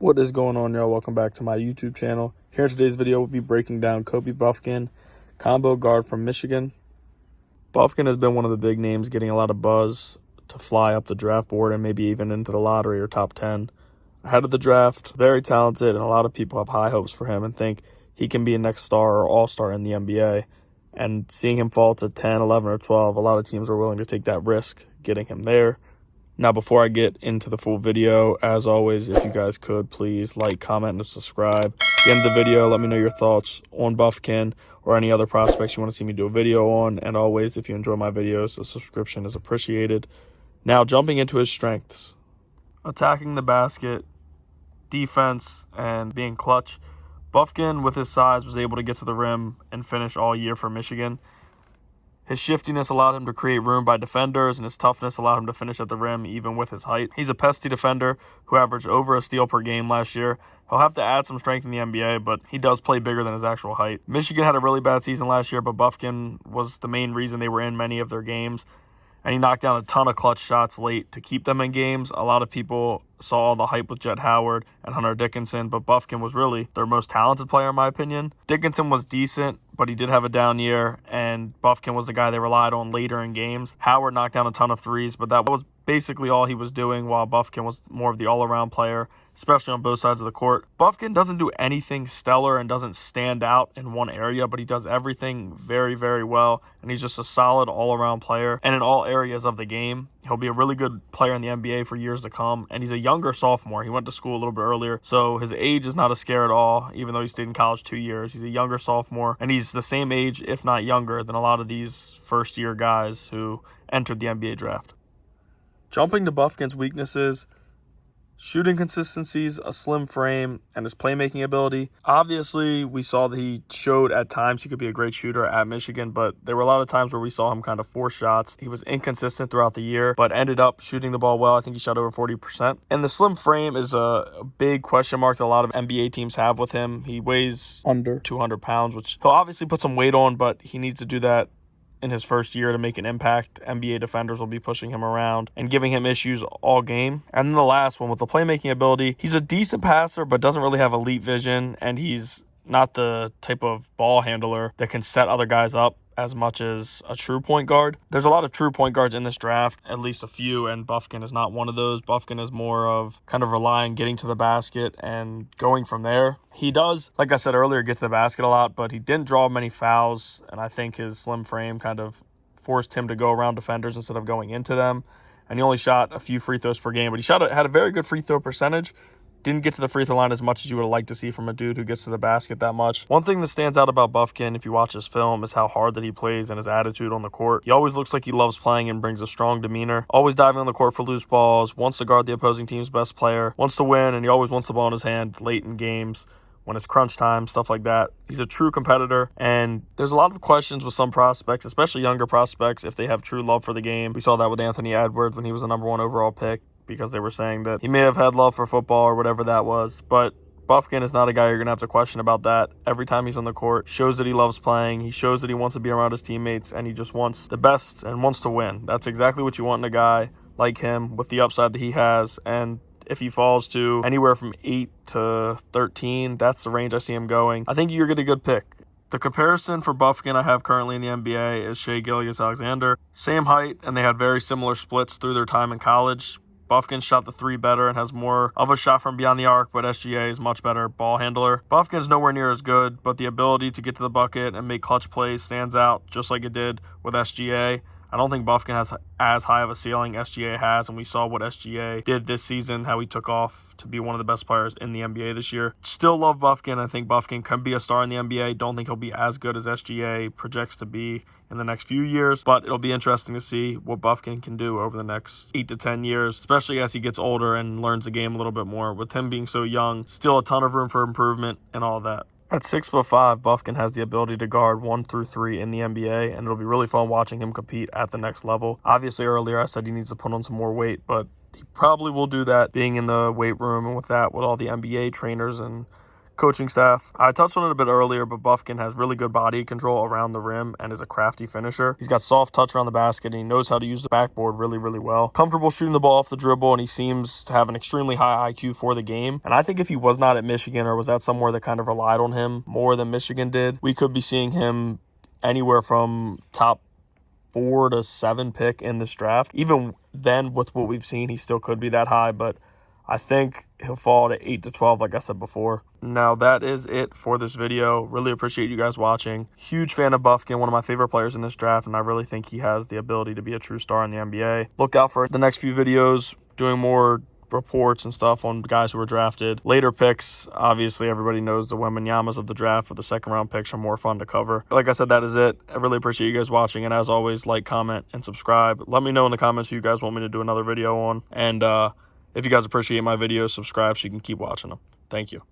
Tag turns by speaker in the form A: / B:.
A: What is going on, y'all? Welcome back to my YouTube channel. Here in today's video, we'll be breaking down Kobe Bufkin, combo guard from Michigan. Bufkin has been one of the big names getting a lot of buzz to fly up the draft board and maybe even into the lottery or top 10. Ahead of the draft, very talented, and a lot of people have high hopes for him and think he can be a next star or all-star in the NBA. And seeing him fall to 10, 11, or 12, a lot of teams are willing to take that risk getting him there. Now, before I get into the full video, as always, if you guys could, please like, comment, and subscribe. At the end of the video, let me know your thoughts on Bufkin or any other prospects you want to see me do a video on. And always, if you enjoy my videos, a subscription is appreciated. Now, jumping into his strengths. Attacking the basket, defense, and being clutch. Bufkin, with his size, was able to get to the rim and finish all year for Michigan. His shiftiness allowed him to create room by defenders, and his toughness allowed him to finish at the rim even with his height. He's a pesky defender who averaged over a steal per game last year. He'll have to add some strength in the NBA, but he does play bigger than his actual height. Michigan had a really bad season last year, but Bufkin was the main reason they were in many of their games. And he knocked down a ton of clutch shots late to keep them in games. A lot of people saw all the hype with Jet Howard and Hunter Dickinson, but Bufkin was really their most talented player, in my opinion. Dickinson was decent, but he did have a down year, and Bufkin was the guy they relied on later in games. Howard knocked down a ton of threes, but that was basically all he was doing, while Bufkin was more of the all-around player, especially on both sides of the court. Bufkin doesn't do anything stellar and doesn't stand out in one area, but he does everything very, very well, and he's just a solid all-around player. And in all areas of the game, he'll be a really good player in the NBA for years to come, and he's a younger sophomore. He went to school a little bit earlier, so his age is not a scare at all, even though he stayed in college 2 years. He's a younger sophomore, and he's the same age, if not younger, than a lot of these first-year guys who entered the NBA draft. Jumping to Bufkin's weaknesses, shooting consistencies, a slim frame, and his playmaking ability. Obviously, we saw that he showed at times he could be a great shooter at Michigan, but there were a lot of times where we saw him kind of force shots. He was inconsistent throughout the year, but ended up shooting the ball well. I think he shot over 40%. And the slim frame is a big question mark that a lot of NBA teams have with him. He weighs under 200 pounds, which he'll obviously put some weight on, but he needs to do that in his first year to make an impact. NBA defenders will be pushing him around and giving him issues all game. And then the last one with the playmaking ability, he's a decent passer, but doesn't really have elite vision, and he's not the type of ball handler that can set other guys up as much as a true point guard. There's a lot of true point guards in this draft, at least a few, and Bufkin is not one of those. Bufkin is more of kind of relying, getting to the basket and going from there. He does, like I said earlier, get to the basket a lot, but he didn't draw many fouls, and I think his slim frame kind of forced him to go around defenders instead of going into them. And he only shot a few free throws per game, but he had a very good free throw percentage. Didn't get to the free throw line as much as you would have liked to see from a dude who gets to the basket that much. One thing that stands out about Bufkin, if you watch his film, is how hard that he plays and his attitude on the court. He always looks like he loves playing and brings a strong demeanor. Always diving on the court for loose balls, wants to guard the opposing team's best player, wants to win, and he always wants the ball in his hand late in games when it's crunch time, stuff like that. He's a true competitor, and there's a lot of questions with some prospects, especially younger prospects, if they have true love for the game. We saw that with Anthony Edwards when he was the #1 overall pick, because they were saying that he may have had love for football or whatever that was. But Bufkin is not a guy you're going to have to question about that. Every time he's on the court, shows that he loves playing. He shows that he wants to be around his teammates, and he just wants the best and wants to win. That's exactly what you want in a guy like him with the upside that he has. And if he falls to anywhere from 8 to 13, that's the range I see him going. I think you're getting a good pick. The comparison for Bufkin I have currently in the NBA is Shai Gilgeous-Alexander. Same height, and they had very similar splits through their time in college. Bufkin shot the three better and has more of a shot from beyond the arc, but SGA is much better ball handler. Bufkin's nowhere near as good, but the ability to get to the bucket and make clutch plays stands out, just like it did with SGA. I don't think Bufkin has as high of a ceiling SGA has, and we saw what SGA did this season, how he took off to be one of the best players in the NBA this year. Still love Bufkin. I think Bufkin can be a star in the NBA. Don't think he'll be as good as SGA projects to be in the next few years, but it'll be interesting to see what Bufkin can do over the next 8 to 10 years, especially as he gets older and learns the game a little bit more. With him being so young, still a ton of room for improvement and all that. At 6'5", Bufkin has the ability to guard 1 through 3 in the NBA, and it'll be really fun watching him compete at the next level. Obviously, earlier I said he needs to put on some more weight, but he probably will do that being in the weight room, and with that, with all the NBA trainers and Coaching staff. I touched on it a bit earlier, but Bufkin has really good body control around the rim and is a crafty finisher. He's got soft touch around the basket, and he knows how to use the backboard really, really well. Comfortable shooting the ball off the dribble, and he seems to have an extremely high IQ for the game. And I think if he was not at Michigan, or was at somewhere that kind of relied on him more than Michigan did, we could be seeing him anywhere from top 4 to 7 pick in this draft. Even then, with what we've seen, he still could be that high, but I think he'll fall to 8 to 12, like I said before. Now, that is it for this video. Really appreciate you guys watching. Huge fan of Bufkin, one of my favorite players in this draft, and I really think he has the ability to be a true star in the NBA. Look out for the next few videos, doing more reports and stuff on guys who were drafted. Later picks, obviously everybody knows the Wembanyamas of the draft, but the second round picks are more fun to cover. Like I said, that is it. I really appreciate you guys watching, and as always, like, comment, and subscribe. Let me know in the comments who you guys want me to do another video on, and if you guys appreciate my videos, subscribe so you can keep watching them. Thank you.